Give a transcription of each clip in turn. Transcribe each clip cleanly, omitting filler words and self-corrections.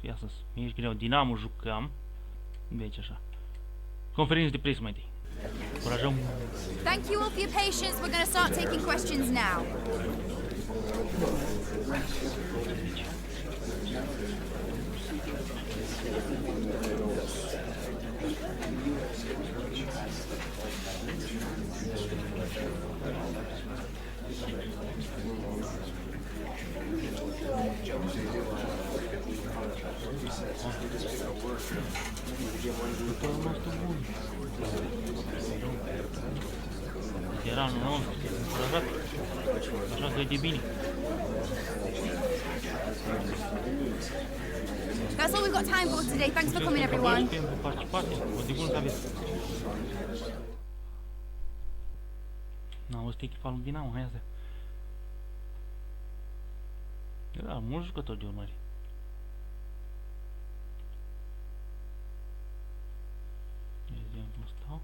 Ia să ești greu. Dinamo jucam. Deci așa. Conferință de presă mai întâi. Curajăm. Thank you all for your patience. We're going to start taking questions now. Veteranul nostru, curajat. Așa că e de bine. That's all we've got time for today. Thanks for coming, everyone. N-am văzut echipa lui Dinamo, hai asta. Era mulți jucători de urmări. Vedem cum stau.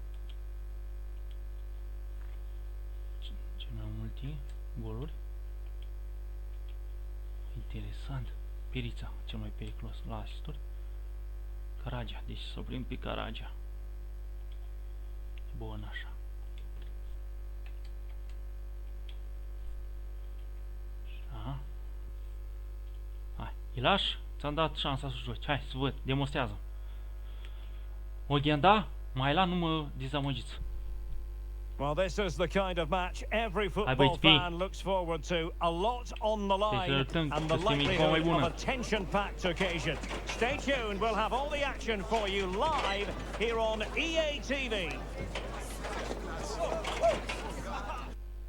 Ce mai multe goluri. Interesant. Pirița, cel mai periculos la asisturi. Caragea, deci să oprim pe Caragea. Bun, așa. Așa. Hai, îi lași? Ți-am dat șansa să joci. Hai, să văd, demonstrează. Oghenda, mai la nu mă dezamăgiți. Well, this is the kind of match every football fan looks forward to. A lot on the line and the likelihood of a tension-packed occasion. Stay tuned, we'll have all the action for you live here on EA TV.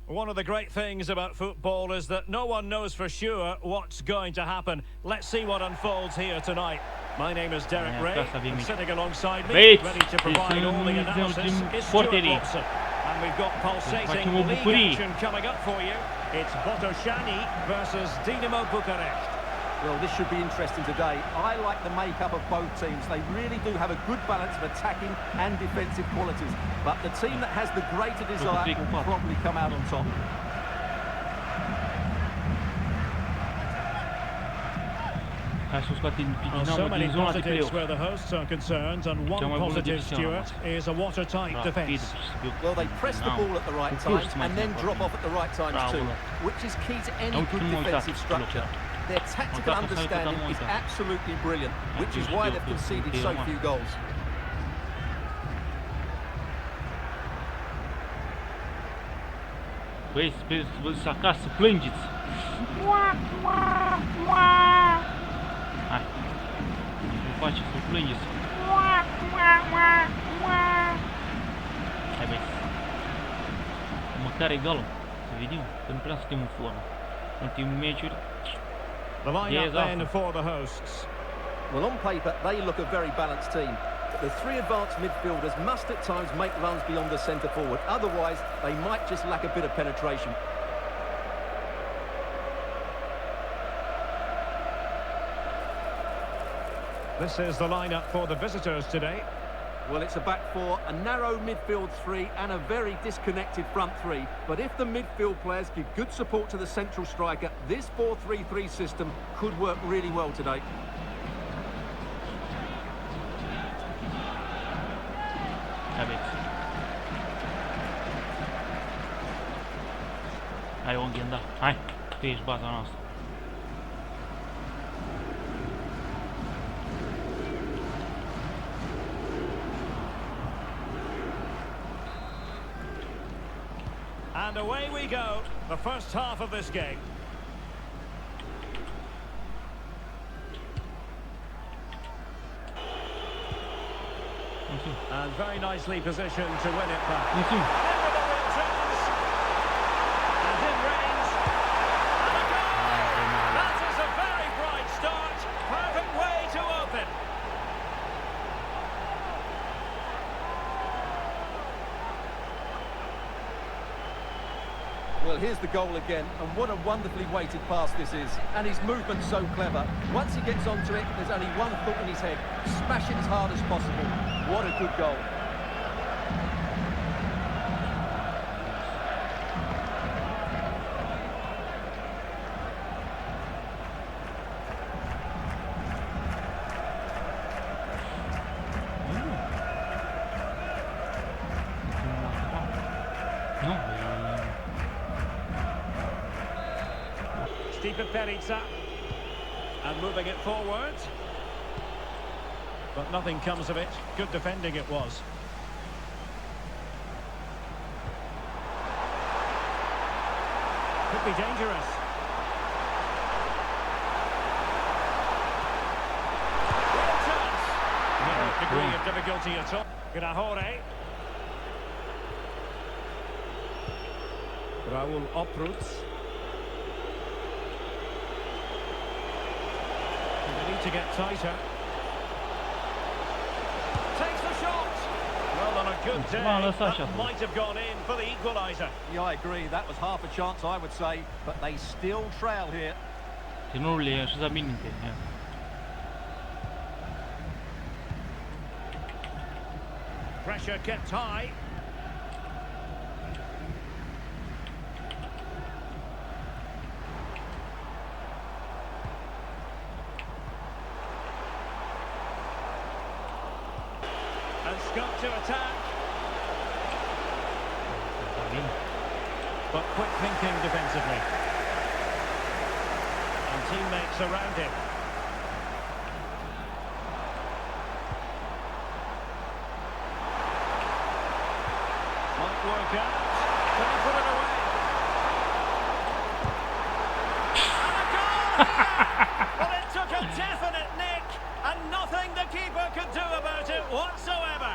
One of the great things about football is that no one knows for sure what's going to happen. Let's see what unfolds here tonight. My name is Derek Ray, and sitting alongside me, ready to provide all the analysis, is Stuart Watson. And we've got pulsating league action coming up for you. It's Botosani versus Dinamo Bucharest. Well, this should be interesting today. I like the makeup of both teams. They really do have a good balance of attacking and defensive qualities. But the team that has the greater desire will probably come out on top. So many positives where the hosts are concerned, and one positive, Stuart, is a watertight defence. Well, they press the ball at the right times and then drop off at the right times too, which is key to any good defensive structure. Their tactical understanding is absolutely brilliant, which is why they've conceded so few goals. Băi, sper să vă duceți acasă, plângeți! Hai! Nu faceți să plângeți! Hai băi! Măcar egală, să vedem, că nu prea suntem în formă. În ultimul meciuri... The lineup then for the hosts. Well, on paper, they look a very balanced team. But the three advanced midfielders must at times make runs beyond the centre forward. Otherwise, they might just lack a bit of penetration. This is the lineup for the visitors today. Well, it's a back four, a narrow midfield three and a very disconnected front three. But if the midfield players give good support to the central striker, this 4-3-3 system could work really well today. Hai, Oghenda, hai, tu ești baza noastră. And away we go, the first half of this game. And very nicely positioned to win it back. And in range. And a goal! That is a very bright start. Perfect way to open. Well, here's the goal again, and what a wonderfully weighted pass this is. And his movement's so clever. Once he gets onto it, there's only one thought in his head. Smash it as hard as possible. What a good goal. with Perizza. And moving it forward. But nothing comes of it. Good defending it was. Could be dangerous. Real chance. No degree of difficulty at all. Grahore. Raul Opruz. They need to get tighter. Takes the shot. Well, on a good day, that might have gone in for the equaliser. Yeah, I agree. That was half a chance, I would say, but they still trail here. Pressure kept high. And Scott to attack. But quick thinking defensively. And teammates around him. Might work out. Can he put it away? And a goal here! Well, it took a definite nick, and nothing the keeper could do about it whatsoever.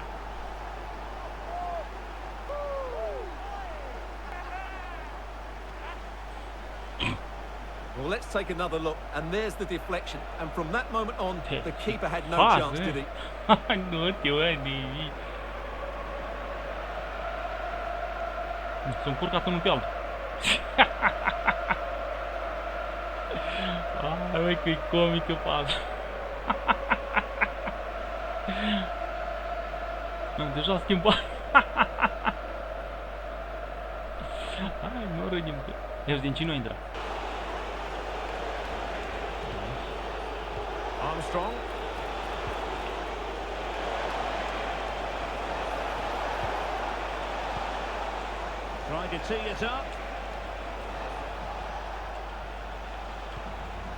Well, let's take another look, and there's the deflection. And from that moment on, the keeper had no chance, did he? Sunt curcat unul pe altul. Ai, băi, că-i comică faza. Deja schimbat. Hai, nu râdim. Deci din cine a intrat? Armstrong. Trying to tee it up.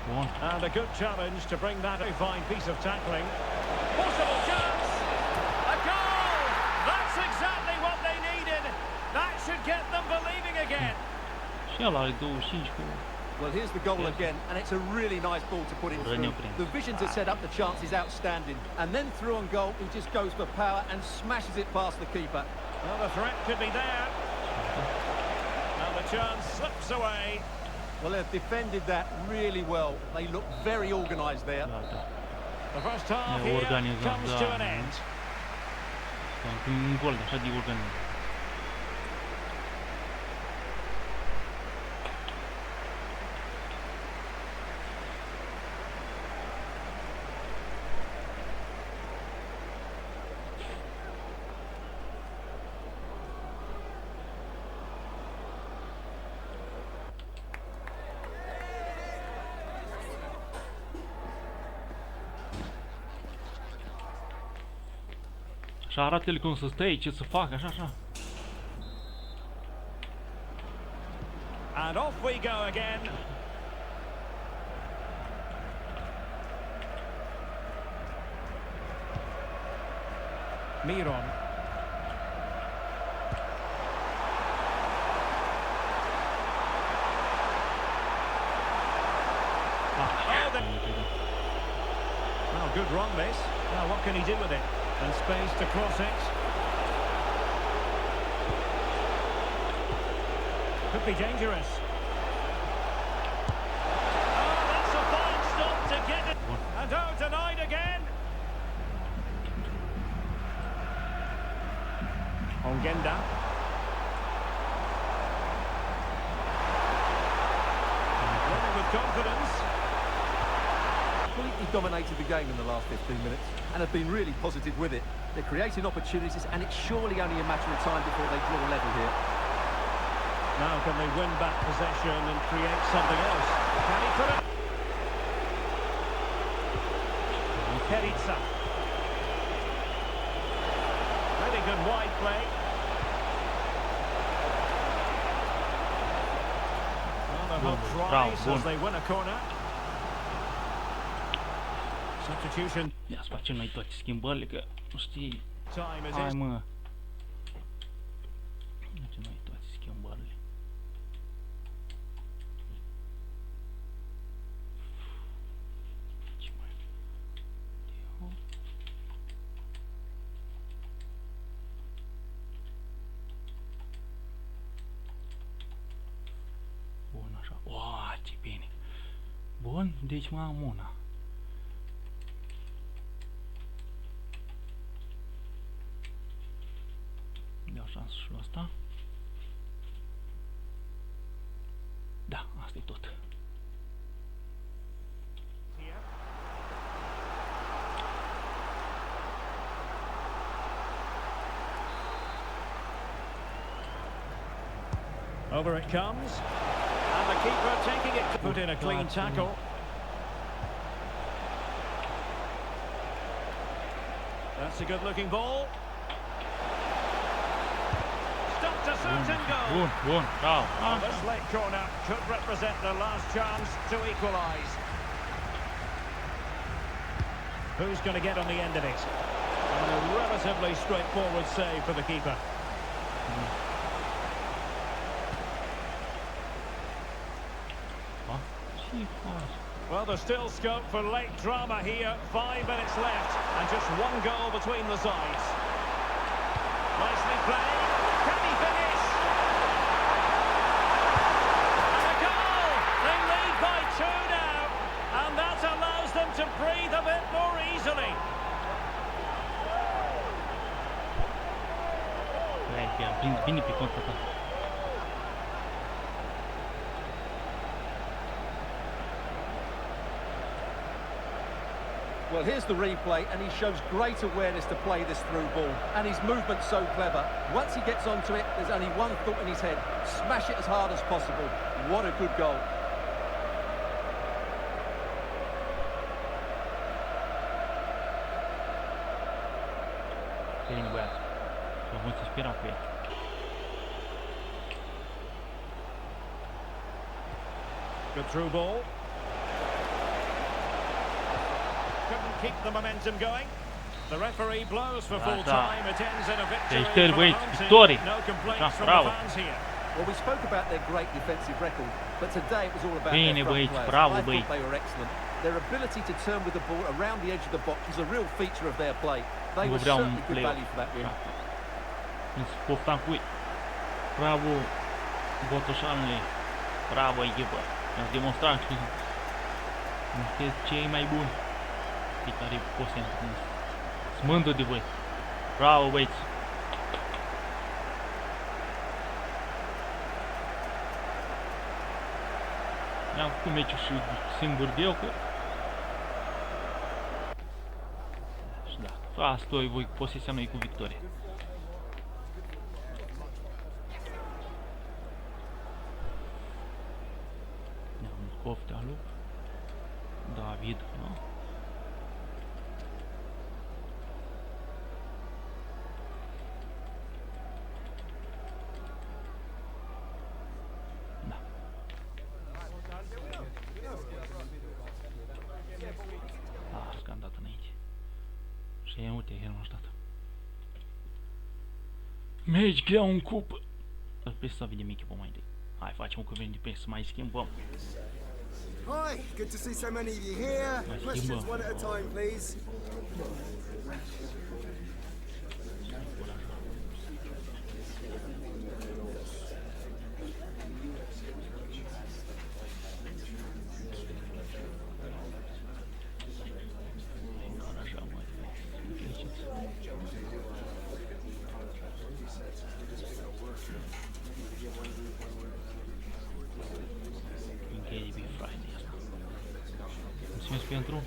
Bun. And a good challenge to bring that a fine piece of tackling. Possible chance. A goal! That's exactly what they needed. That should get them believing again. Și ăla are 25 cu... Well, here's the goal again, and it's a really nice ball to put in through. The vision to set up the chance is outstanding. And then through on goal, he just goes for power and smashes it past the keeper. Well, the threat could be there. Now the chance slips away. Well, they've defended that really well. They look very organised there. The first half here comes to an end. Un gol așa de organizat. Și arată-le cum să stai, ce să facă, așa, așa. And off we go again. Miron. Well, good run, this. Now, what can he do with it? And space to cross it. Could be dangerous. Oh, that's a fine stop to get it. And oh, denied again. Ongenda. Running with confidence. Completely dominated the game in the last 15 minutes and have been really positive with it. They're creating opportunities, and it's surely only a matter of time before they draw level here. Now can they win back possession and create something else? Can he put it? Perizza. Really good wide play. Well, the hopes rise as they win a corner. Substitution. Ia să facem noi toate schimbările, că nu știi. Time is Hai in. mă. Facem noi toate schimbările. Ce mai? Bun, așa. Uaa, ce bine. Bun, deci mai am una. Dau șansă și asta. Da, asta e tot. Over it comes. And the keeper taking it to put in a clean tackle. That's a good-looking ball. Stopped a certain goal. Bun, bun, bravo. Well, this late corner could represent the last chance to equalise. Who's going to get on the end of it? And a relatively straightforward save for the keeper. Well, there's still scope for late drama here. 5 minutes left, and just one goal between the sides. Nicely played. Can he finish? And a goal! They lead by 2 now, and that allows them to breathe a bit more easily. Bine pe contraatac. Well, here's the replay, and he shows great awareness to play this through ball. And his movement's so clever. Once he gets onto it, there's only one thought in his head. Smash it as hard as possible. What a good goal. Bine, băiat. Să vă spera pe el. Good through ball. Couldn't keep the momentum going. The referee blows for full time. It ends in a victory for the home team. No complaints from the fans here. Well, we spoke about their great defensive record, but today it was all about Bine, their front băieți, players. bravo, I thought băieți. they were excellent. Their ability to turn with the ball around the edge of the box was a real feature of their play. They were certainly good value for that win. Poftam cu bravo, Botosani. Bravo, echipă. Ați demonstrat că sunteți cei mai buni pe care pot să întâlnesc. Sunt mândru de voi. Bravo, băieți. Mi-am făcut meciul și singur de eu, că... Și da, asta voi posesia noi cu victorie. Coftea lui David, nu? Da. Scandat înainte. Și uite, Herman dat. Meci greu în cupă. Trebuie să vedem echipa mai întâi. Hai, facem o cuvânt de pe să mai schimbăm. Hi, good to see so many of you here. Questions one at a time, please. Pentru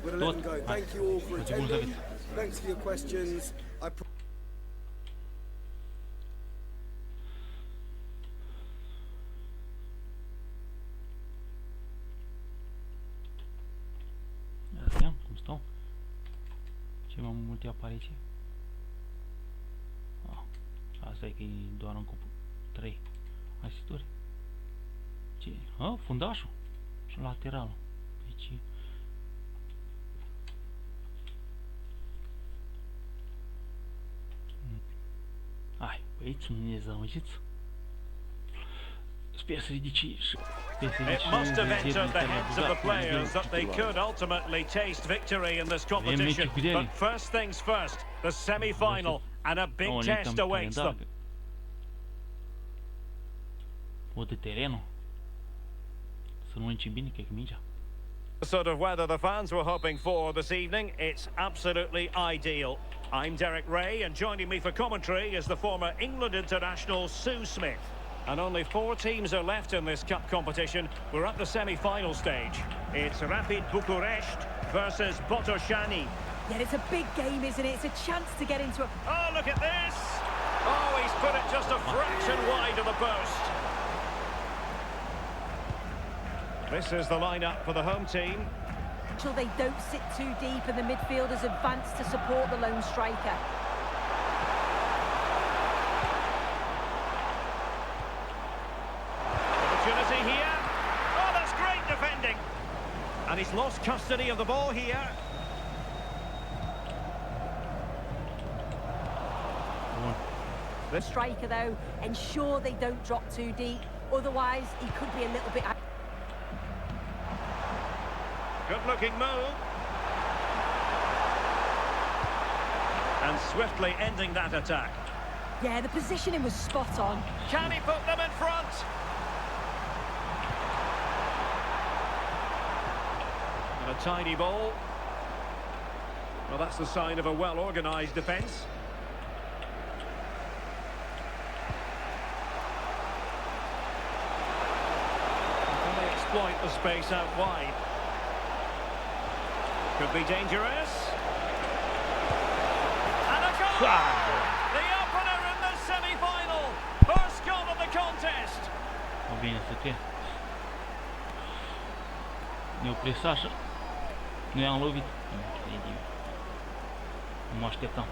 We're gonna let them go. Thank you all for attending. Thanks for your questions. Vedem cum stau. Ce mai multe apariții. Asta e că e doar în cupă 3 asisturi. Fundașul și lateralul. Deci hai, băieți, nu ne dezamăgiți. Sper să ridici și It must have entered the heads of the players that they could ultimately taste victory in this competition. But first things first, the semi-final, and a big test awaits them. O de terenul. Să nu înci bine, că e mingea. The sort of weather the fans were hoping for this evening, it's absolutely ideal. I'm Derek Ray, and joining me for commentary is the former England international Sue Smith. And only 4 teams are left in this cup competition. We're at the semi-final stage. It's Rapid Bucharest versus Botosani. Yeah, it's a big game, isn't it? It's a chance to get into a... Oh, look at this! Oh, he's put it just a fraction wide of the post. This is the lineup for the home team. Until they don't sit too deep and the midfielders advance to support the lone striker. Opportunity here. Oh, that's great defending. And he's lost custody of the ball here. The striker, though, ensure they don't drop too deep. Otherwise, he could be a little bit... Good-looking move. And swiftly ending that attack. Yeah, the positioning was spot on. Can he put them in front? And a tidy ball. Well, that's the sign of a well-organised defence. Can they exploit the space out wide? Could be dangerous. And a goal! The opener in the semi-final. First goal of the contest. O bine să fie. Ne-o presat și nu i-am lovit. Nu mă așteptam.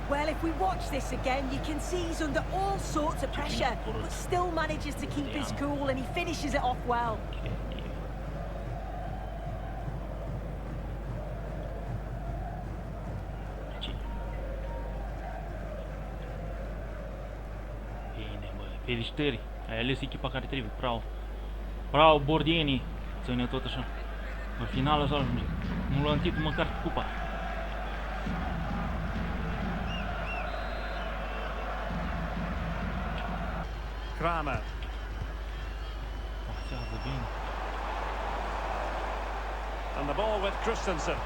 Well, if we watch this again, you can see he's under all sorts of pressure, but still manages to keep his cool and he finishes it off well. Felicitări, ai ales echipa care trebuie, bravo. Bravo, bordienii, ține tot așa. În finală să ajungem. Nu luăm titlul, măcar cupa. Kramer. Pasează bine. And the ball with Christensen.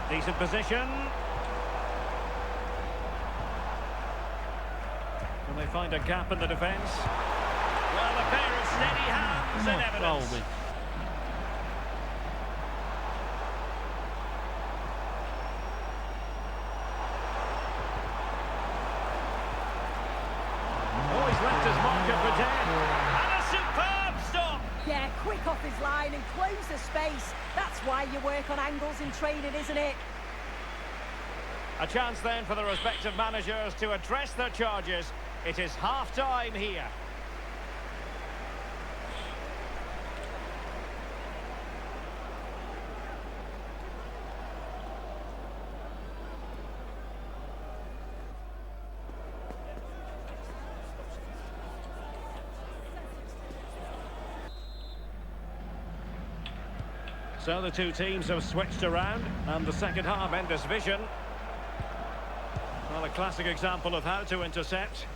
Decent position. And they find a gap in the defence. Well, a pair of steady hands in evidence. Oh, he's left his marker for dead. And a superb stop. Yeah, quick off his line and close the space. That's why you work on angles in training, isn't it? A chance then for the respective managers to address their charges. It is half-time here. So the two teams have switched around, and the second half enters vision. Well, a classic example of how to intercept.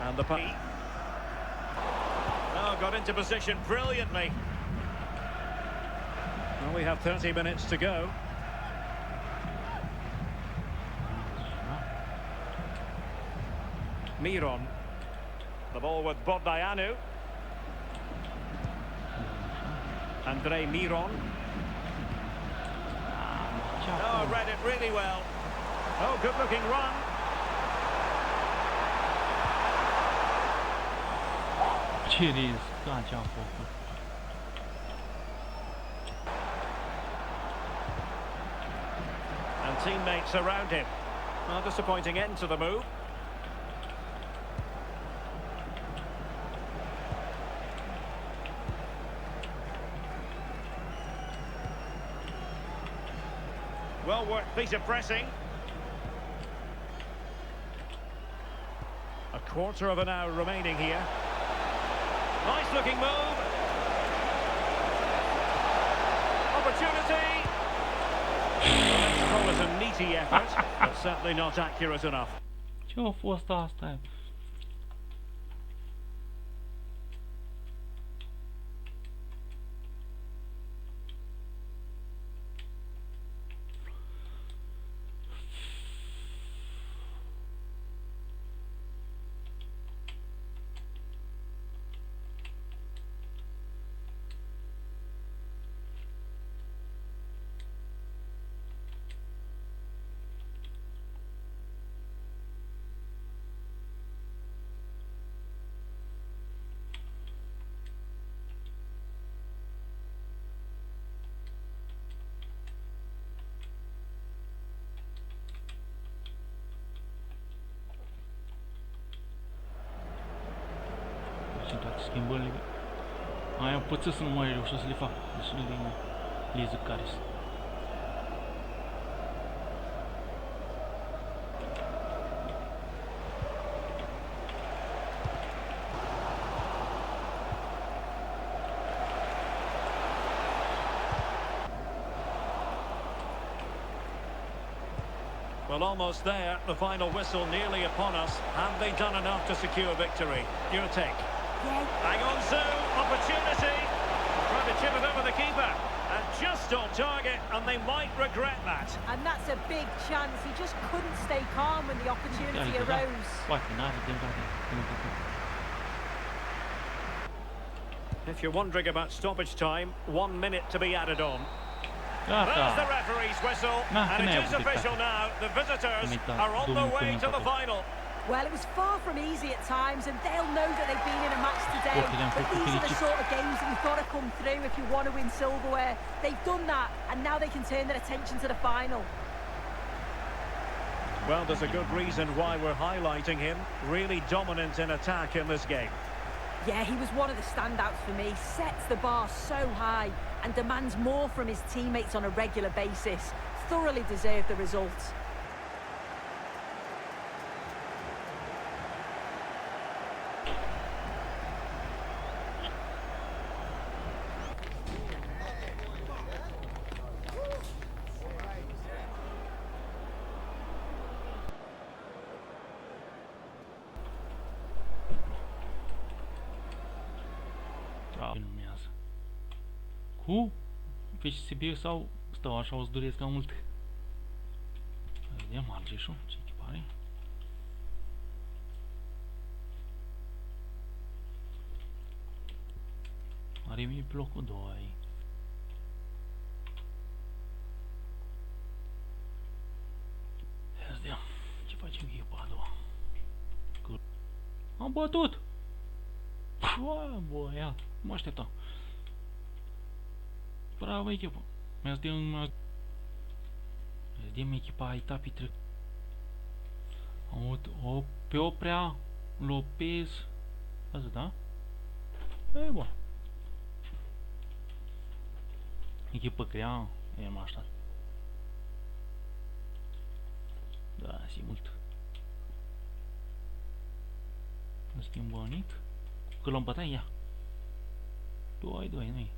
And the puck. Oh, got into position brilliantly. Well, we have 30 minutes to go. Miron. The ball with Botosani. Andre Miron. Oh, read it really well. Oh, good-looking run. Ce risca ce-a făcut? And teammates around him. A disappointing end to the move. Well worked piece of pressing. A quarter of an hour remaining here. Nice looking move. Opportunity. Let's call it a meaty effort, but certainly not accurate enough. Ce-a fost asta? Toate schimbările. Aia am pățit să nu mai reușesc să le fac. Destul de lizucare. Well, almost there. The final whistle nearly upon us. Have they done enough to secure victory? Your take? Yeah. Hang on, Sue. Opportunity. Trying to chip it over the keeper. And just on target, and they might regret that. And that's a big chance. He just couldn't stay calm when the opportunity arose. If you're wondering about stoppage time, 1 minute to be added on. There's the referee's whistle, and it is official now. The visitors are on the way to the final. Well, it was far from easy at times, and they'll know that they've been in a match today. But these are the sort of games that you've got to come through if you want to win silverware. They've done that, and now they can turn their attention to the final. Well, there's a good reason why we're highlighting him. Really dominant in attack in this game. Yeah, he was one of the standouts for me. Sets the bar so high and demands more from his teammates on a regular basis. Thoroughly deserved the result. Cu FCB sau stau așa, o să duresc cam mult. Vedem Argeșul, ce echipare. Are mie blocul 2. Ia să vedem ce facem cu echipa a doua. Am bătut! Bă, ia, mă așteptam. Bravo echipă. Mi-ați dăm echipa etapii trec. O pe Oprea, Lopez. Asta, da? E bun. Echipă crea, e mai așa. Da, si mult. Nu schimbă nic. Că l-am bătat, ia. 2-2, nu-i.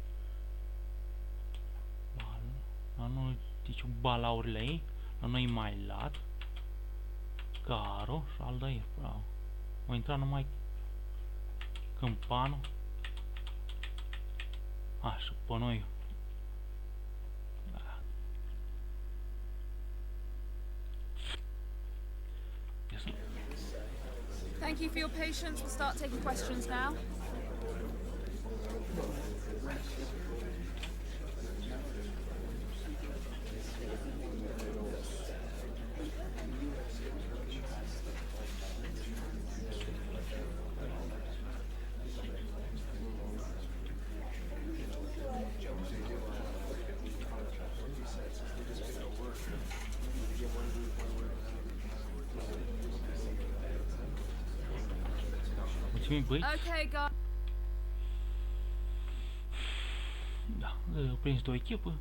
La noi, deci balaurile ei, la noi mai lat. Caro și al doi, bravo. O intra numai Câmpanu. Așa, pe noi. Da. Thank you for your patience. We'll start taking questions now. mulțumim băieți. Okay, guys. Da, au prins de o echipă.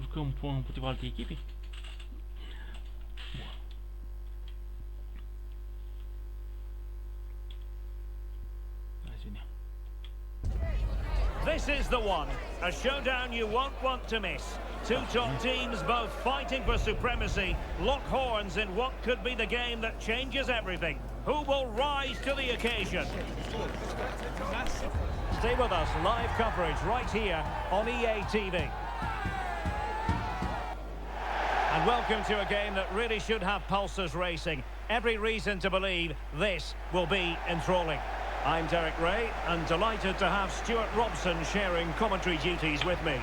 Jucăm împotriva alte echipe. Bun. Hai să vedem. This is the one, a showdown you won't want to miss. Two top teams both fighting for supremacy, lock horns in what could be the game that changes everything. Who will rise to the occasion? Stay with us, live coverage right here on EA TV. And welcome to a game that really should have pulses racing. Every reason to believe this will be enthralling. I'm Derek Ray, and delighted to have Stuart Robson sharing commentary duties with me.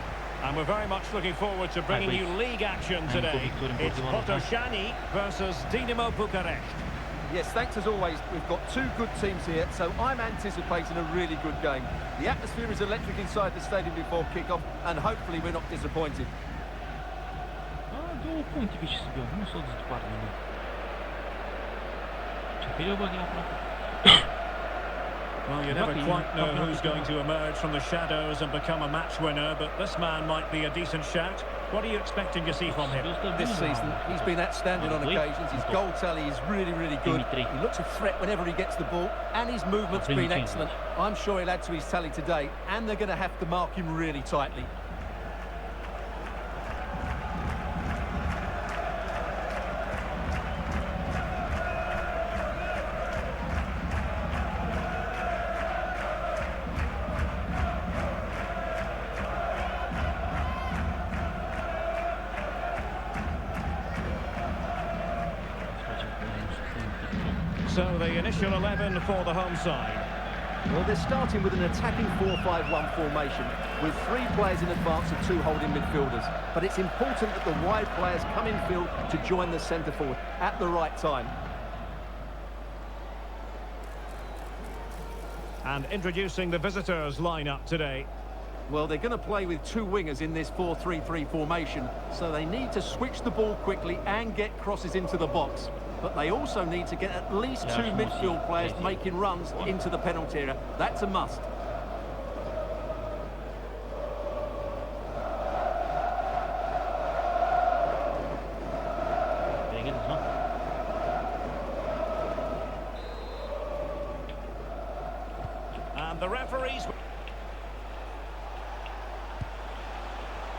And we're very much looking forward to bringing you league action today. It's Botosani versus Dinamo Bucharest. Yes, thanks as always. We've got two good teams here, so I'm anticipating a really good game. The atmosphere is electric inside the stadium before kick-off, and hopefully we're not disappointed. Două puncte pe ce să beau, nu s-o desparte nimic. Ce perioadă e aproape? Well, you never quite know who's going to emerge from the shadows and become a match winner, but this man might be a decent shout. What are you expecting to see from him? This season, he's been outstanding on occasions. His goal tally is really, really good. He looks a threat whenever he gets the ball, and his movement's been excellent. I'm sure he'll add to his tally today, and they're going to have to mark him really tightly. So the initial 11 for the home side. Well, they're starting with an attacking 4-5-1 formation with three players in advance of two holding midfielders. But it's important that the wide players come in field to join the centre forward at the right time. And introducing the visitors lineup today. Well, they're going to play with two wingers in this 4-3-3 formation, so they need to switch the ball quickly and get crosses into the box. But they also need to get at least two midfield players making runs into the penalty area. That's a must. And the referees...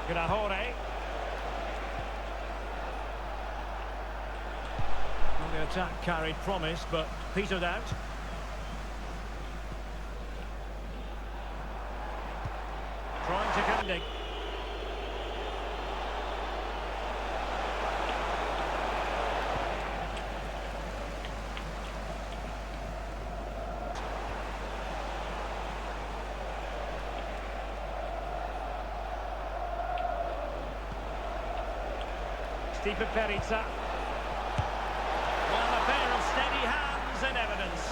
Grahore. Well, the attack carried promise, but petered out. Trying to Gundig. Stipe Perica. Well, a pair of steady hands in evidence.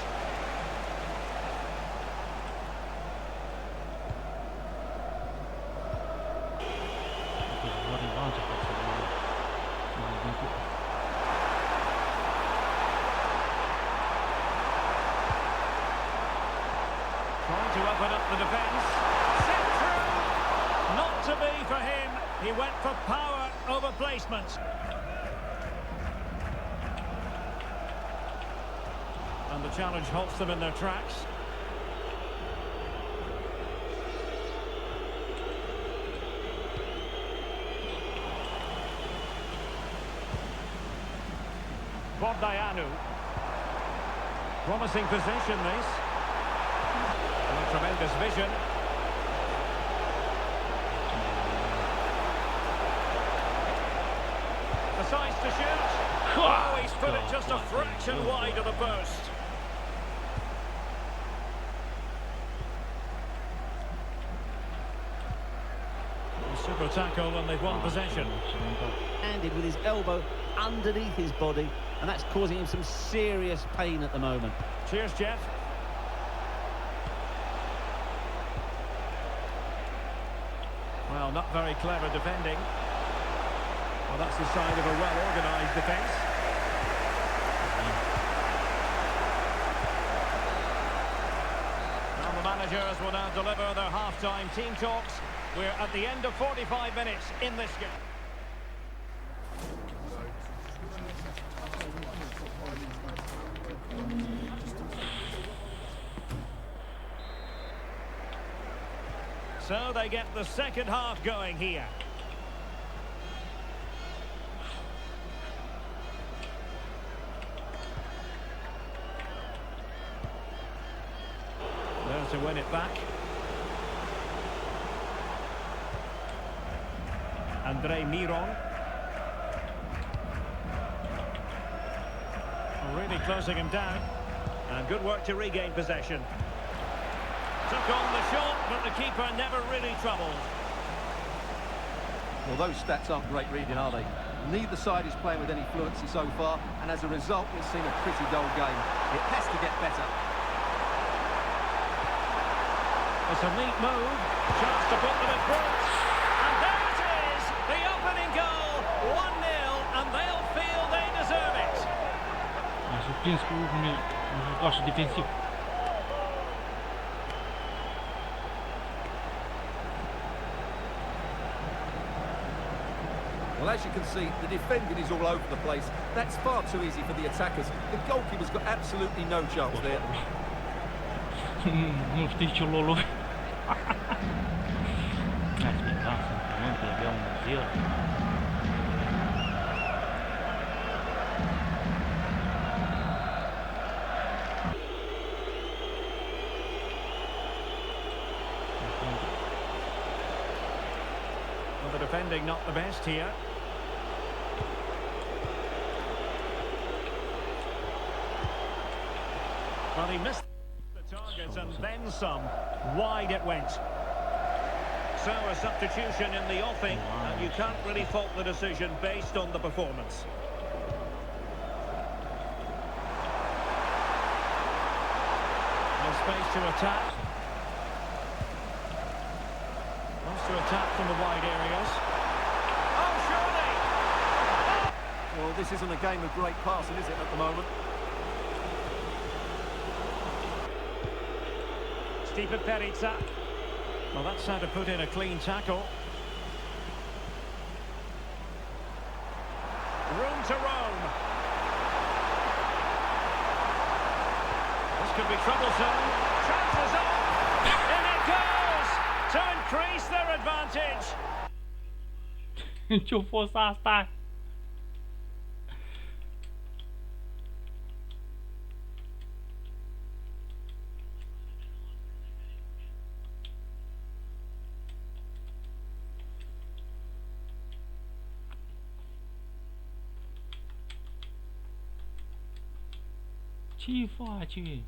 Trying to open up the defence. Set through. Not to be for him. He went for power over placement. And the challenge halts them in their tracks. Botosani. Promising position, this. And a tremendous vision. Decides to shoot. Oh, he's put it just a fraction wide of the post. Super tackle, and they've won possession. Landed with his elbow underneath his body, and that's causing him some serious pain at the moment. Cheers, Jeff. Well, not very clever defending. Well, that's the sign of a well-organised defence. managers will now deliver their half-time team talks. We're at the end of 45 minutes in this game. So they get the second half going here. There to win it back. Andre Miron. Really closing him down. And good work to regain possession. Took on the shot, but the keeper never really troubled. Well, those stats aren't great reading, are they? Neither side is playing with any fluency so far, and as a result, it's seen a pretty dull game. It has to get better. It's a neat move. Chance to put them in front. And there it is! The opening goal. 1-0, and they'll feel they deserve it. M-a surprins cu mijlocașul defensiv. Well, as you can see, the defending is all over the place. That's far too easy for the attackers. The goalkeeper's got absolutely no chance there. Nu știi ce l-o lovi. Hai să lasă, în pământ, avea 1-0. Well, the defending not the best here. Well, he missed the target and then some. Wide it went. So a substitution in the offing, and you can't really fault the decision based on the performance. No space to attack. Wants to attack from the wide areas. Oh, surely! Well, this isn't a game of great passing, is it, at the moment? Stephen Perizza. Well, that's how to put in a clean tackle. Room to roam. This could be troublesome. Chances off. In it goes to increase their advantage. Ce-a fost asta? Ce faci?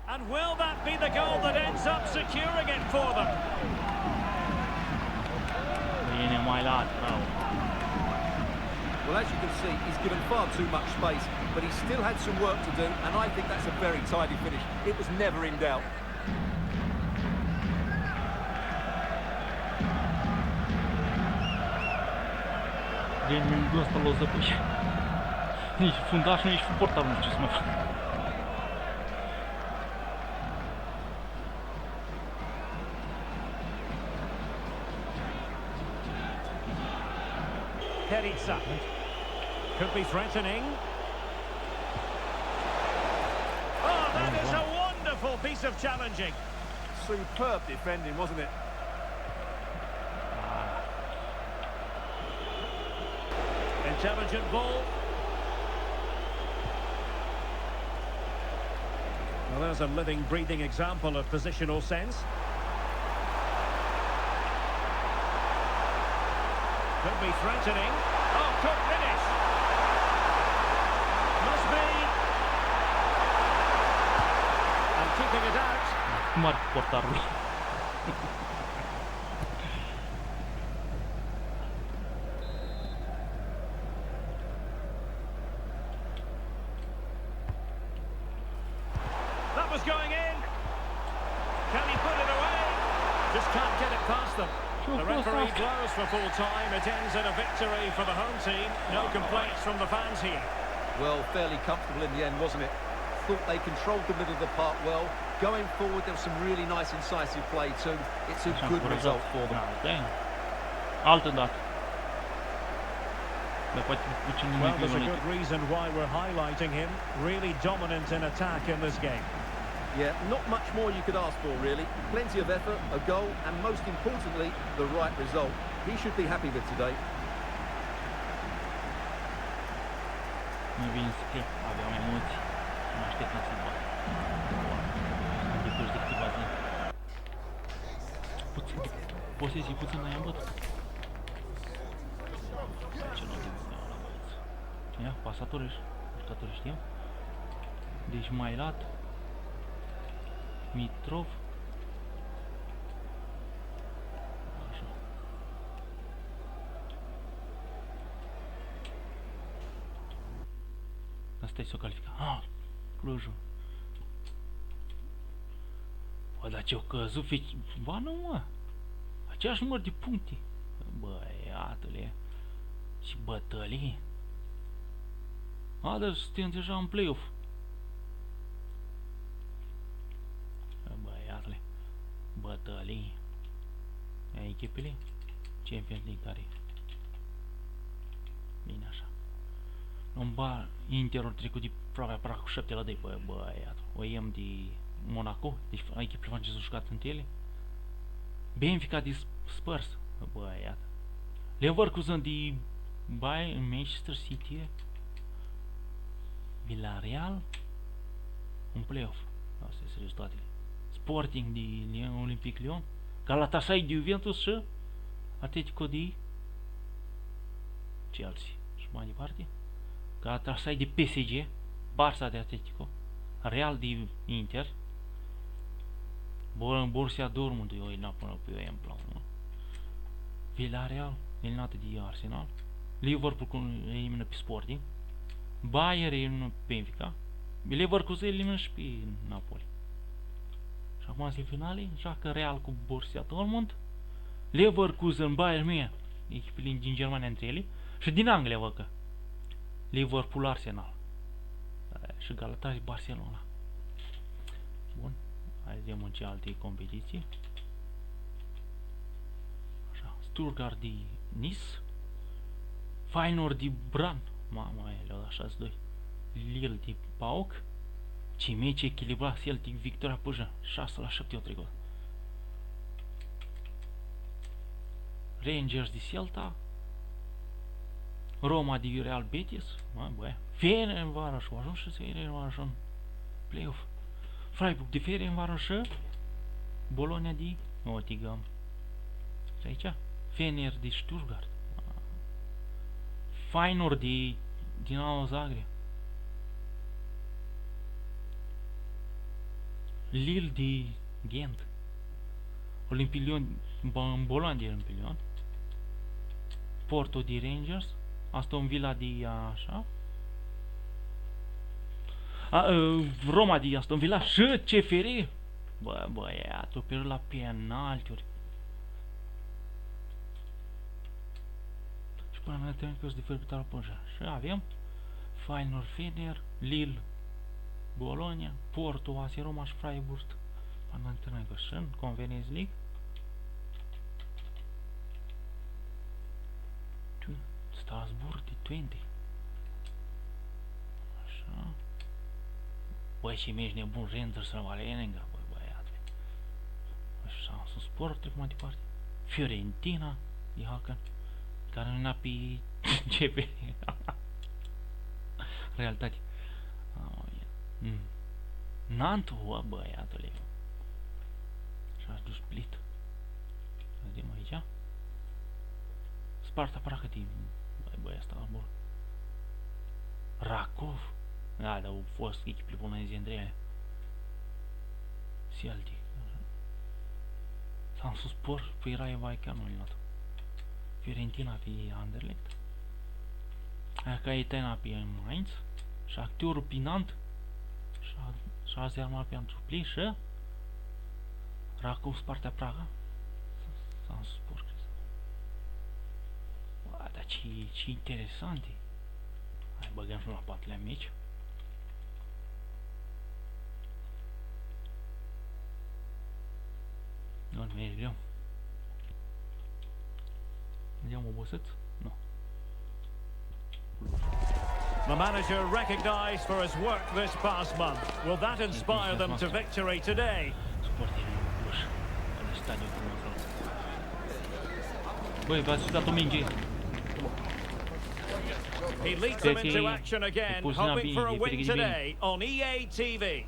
And will that be the goal that ends up securing it for them? Bine, mai lat, bravo. Well, as you can see, he's given far too much space, but he still had some work to do, and I think that's a very tidy finish. It was never in doubt. Gen ăsta l-o zăpăși. Nici fundaș, nici portar, nu știu ce să mai fac. Perizza. Could be threatening. Oh, that is a wonderful piece of challenging. Superb defending, wasn't it? Intelligent ball. Well, there's a living, breathing example of positional sense. Could be threatening. Oh, good finish. Must be. And keeping it out. Cum ar fi portarul? That was going in. Can he put it away? Just can't get it past them. The referee blows for full time. It ends in a victory for the home team. No complaints from the fans here. Well, fairly comfortable in the end, wasn't it? Thought they controlled the middle of the park well. Going forward, there was some really nice incisive play too. It's a good result for them. Altă dată. Well, there's a good reason why we're highlighting him. Really dominant in attack in this game. Yeah, not much more you could ask for, really. Plenty of effort, a goal, and most importantly, the right result. He should be happy with today. Nu vin că aveam emoții. Nu așteptam să bat. Decurs de câteva zile. Puțin. Posesii puțin mai am bătut. Ce nu din la băieți. Ia, pasatori, jucători știm. Deci mai lat. Mitrov. Așa. Asta e s-o califica. Ah, Clujul. Bă, dar ce-o căzut ba nu, mă. Aceeași număr de puncte. Băiatule. Și bătălii. A, dar suntem deja în play-off. Băiatule. Bătălii. Ia echipele. Champions League care. Bine așa. Numba Interul trecut de aproape cu 7-2, băiat. O iau de Monaco, deci echipele franceze au jucat între ele. Benfica de Spurs, băiat. Leverkusen de Bayern, Manchester City. Villarreal. Un play-off. Astea sunt rezultatele. Sporting de Lyon, Olympic Lyon. Galatasaray de Juventus și Atletico de Chelsea. Și mai departe. Galatasaray de PSG, Barça de Atletico, Real de Inter, Borussia Dortmund, eu eliminat până pe eu în plan, Villarreal, eliminată de Arsenal, Liverpool elimină pe Sporting, Bayern elimină pe Benfica, Leverkusen elimină și pe Napoli. Și acum în finale, joacă Real cu Borussia Dortmund, Leverkusen, Bayern München, echipele din Germania între ele, și din Anglia, văd că Liverpool, Arsenal și Galatasaray, Barcelona. Bun, hai să vedem în ce alte competiții. Așa, Stuttgart de Nice, Feyenoord de Bran, mamă, le-au dat 6-2, Lille de PAOK, ce meci echilibrat, Celtic, victoria Păjă, 6-7 o trecut. Rangers de Celta, Roma de Real Betis, băi, Ferencváros, au ajuns și Ferencváros în play-off. Freiburg de Ferencváros și Bologna de Nottingham. Și aici, Fener de Stuttgart, Feyenoord de Dinamo Zagreb, Lille de Ghent, Olympique Lyon, Bologna de Olympique Lyon, Porto de Rangers, Aston Villa de așa, Roma de Aston Villa și CFR. Bă, băiatul, pierdut la penaltiuri. Și până la termen că de ferbitar la Păjă. Și avem Feyenoord, Fener, Lille, Bologna, Porto, AS Roma și Freiburg. Până la termen că și în Conference League. Strasbourg de 20. Așa. Băi, și mi-ești nebun, Rangers să vale Eninga, băi, băiatule. Așa, sunt sport, trec mai departe. Fiorentina, de Hakan, care nu ne-a pe CP. Realitate. Nantes, bă, băiatule. Și-aș dus Split. Vedem aici. Sparta Praha de... Băi, asta la bol. Rakov. Da, dar au fost echipele poloneze între ele. Celtic. S-am suspor pe Raeva chiar nu eliminat. Fiorentina pe Anderlecht. Aia Caetena pe Mainz. Și actorul pe Nantes. Și azi armal pe Antropli și Rakov Sparta Praha. S-am suspor, cred. Dar ce interesante. Hai, băgăm și la patele mici. Nu mergem. Mergem obosit? Nu. The manager recognised for his work this past month. Will that inspire them to victory today? Băi, v-ați dat o minge. He leads them into action again, hoping for a win today on EA TV.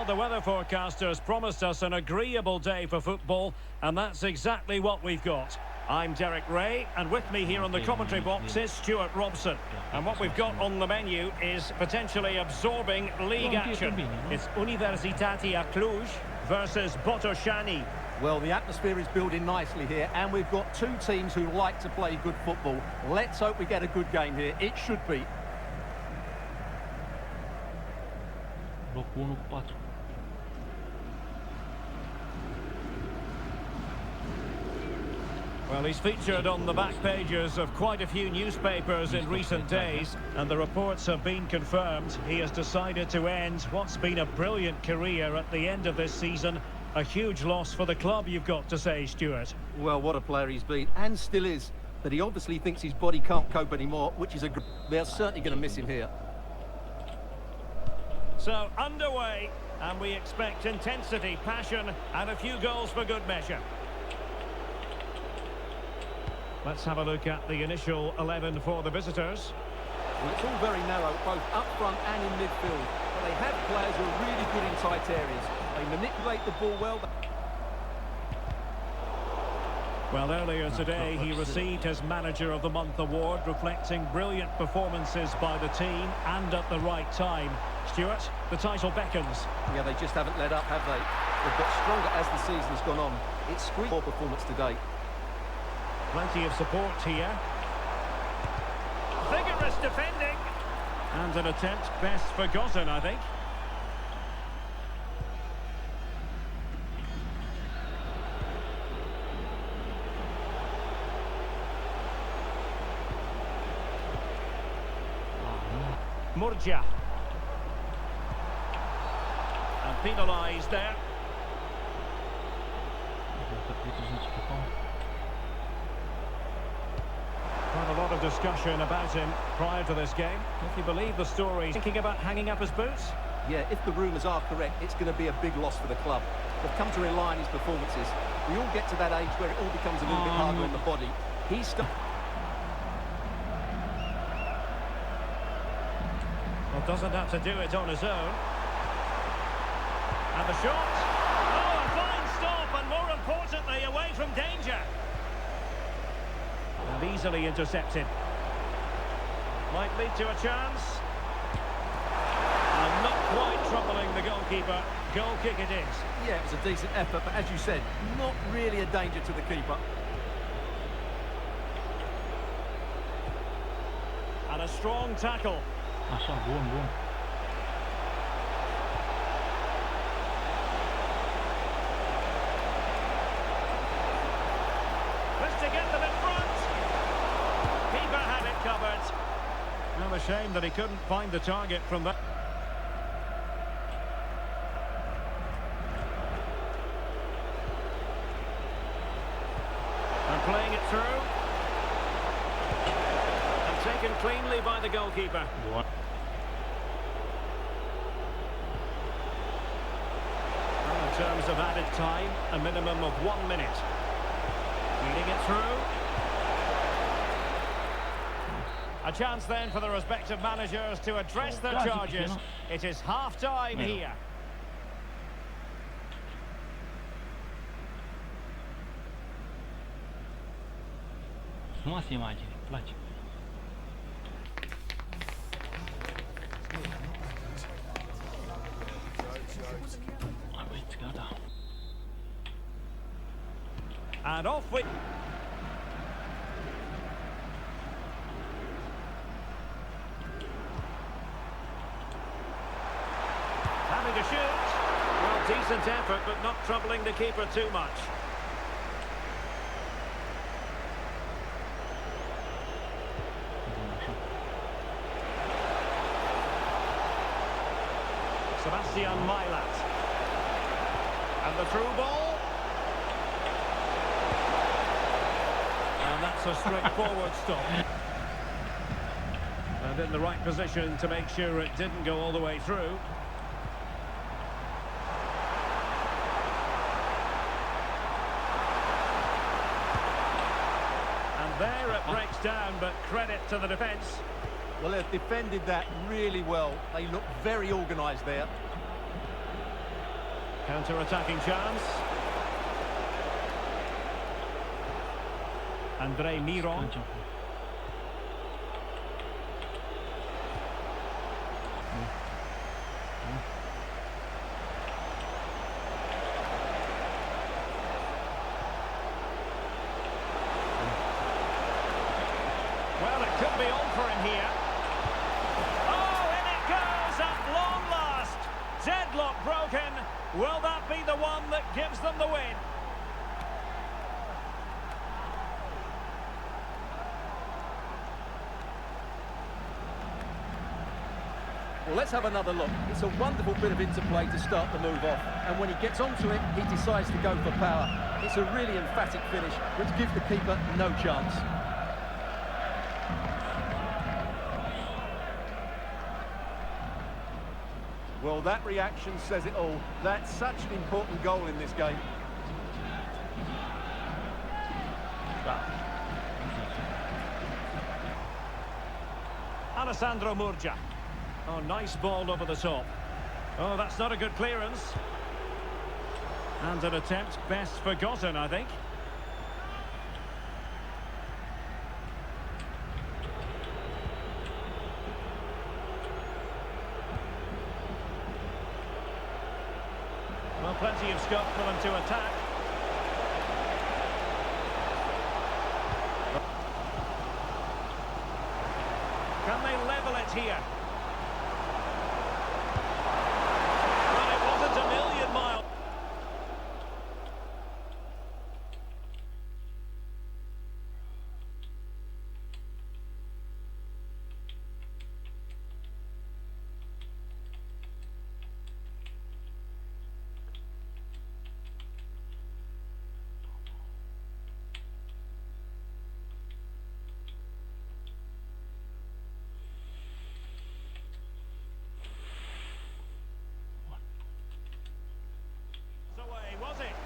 The weather forecasters promised us an agreeable day for football, and that's exactly what we've got. I'm Derek Ray, and with me here on the commentary box is Stuart Robson. And what we've got on the menu is potentially absorbing league action. It's Universitatea Cluj versus Botosani. Well, the atmosphere is building nicely here, and we've got two teams who like to play good football. Let's hope we get a good game here. It should be. Locul 1 cu 4. Well, he's featured on the back pages of quite a few newspapers in recent days, and the reports have been confirmed. He has decided to end what's been a brilliant career at the end of this season. A huge loss for the club, you've got to say, Stuart. Well, what a player he's been, and still is. But he obviously thinks his body can't cope anymore, which is they're certainly going to miss him here. So, underway, and we expect intensity, passion, and a few goals for good measure. Let's have a look at the initial 11 for the visitors. Well, it's all very narrow, both up front and in midfield. But they have players who are really good in tight areas. They manipulate the ball well. Well, earlier today he received his Manager of the Month award, reflecting brilliant performances by the team and at the right time. Stuart, the title beckons. Yeah, they just haven't let up, have they? They've got stronger as the season's gone on. It's squeaky poor performance today. Plenty of support here. Vigorous defending. And an attempt best forgotten, I think. Murgia. And penalised there. Quite a lot of discussion about him prior to this game. If you believe the story, thinking about hanging up his boots? Yeah, if the rumours are correct, it's going to be a big loss for the club. They've come to rely on his performances. We all get to that age where it all becomes a little bit harder on the body. He's stuck. Well, doesn't have to do it on his own. And the shot. Oh, a fine stop, and more importantly, away from danger. And easily intercepted. Might lead to a chance. And not quite troubling the goalkeeper. Goal kick it is. Yeah, it was a decent effort, but as you said, not really a danger to the keeper. And a strong tackle. Așa, bun, bun. Let's to get them in front. Keeper had it covered. Well, a shame that he couldn't find the target from that. And playing it through. And taken cleanly by the goalkeeper. Bun. In terms of added time, a minimum of 1 minute. Feeding it through. A chance then for the respective managers to address their charges. It is half-time here. Frumoasă imagine, îmi place. Aveți, gata. And off we... Having to shoot. Well, decent effort, but not troubling the keeper too much. Sebastian Milat. And the through ball. And that's a straightforward stop. And in the right position to make sure it didn't go all the way through. And there it breaks down, but credit to the defence. Well, they've defended that really well. They look very organised there. Counter-attacking chance. Andre Miron. Well, it could be on for him here. Oh, in it goes at long last. Deadlock broken. Will that be the one that gives them the win? Well, let's have another look. It's a wonderful bit of interplay to start the move off. And when he gets onto it, he decides to go for power. It's a really emphatic finish, which gives the keeper no chance. Well, that reaction says it all. That's such an important goal in this game. Alessandro Murgia. Oh, nice ball over the top. Oh, that's not a good clearance. And an attempt best forgotten, I think. Well, plenty of scope for them to attack. Can they level it here? Well, it wasn't a million miles.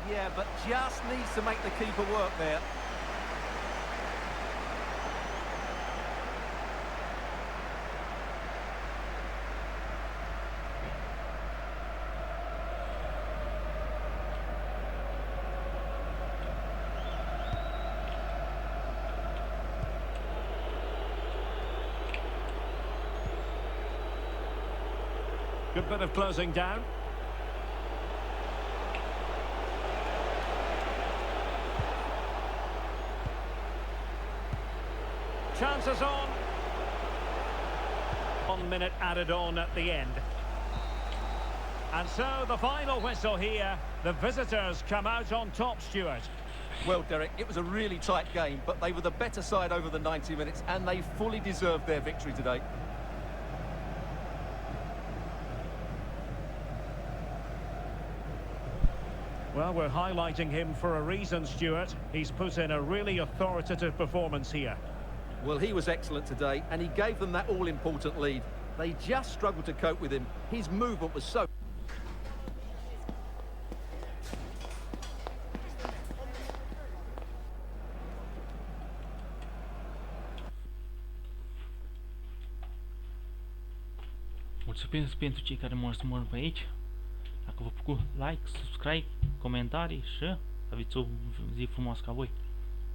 Yeah, but just needs to make the keeper work there. Good bit of closing down. Chances on. 1 minute added on at the end. And so the final whistle here. The visitors come out on top, Stuart. Well, Derek, it was a really tight game, but they were the better side over the 90 minutes, and they fully deserved their victory today. Well, we're highlighting him for a reason, Stuart. He's put in a really authoritative performance here. Well, he was excellent today, and he gave them that all-important lead. They just struggled to cope with him. His movement was so... Mulțumesc pentru cei care m-au urmărit pe aici. Dacă vă plăcut, like, subscribe, comentarii și aveți o zi frumoasă ca voi.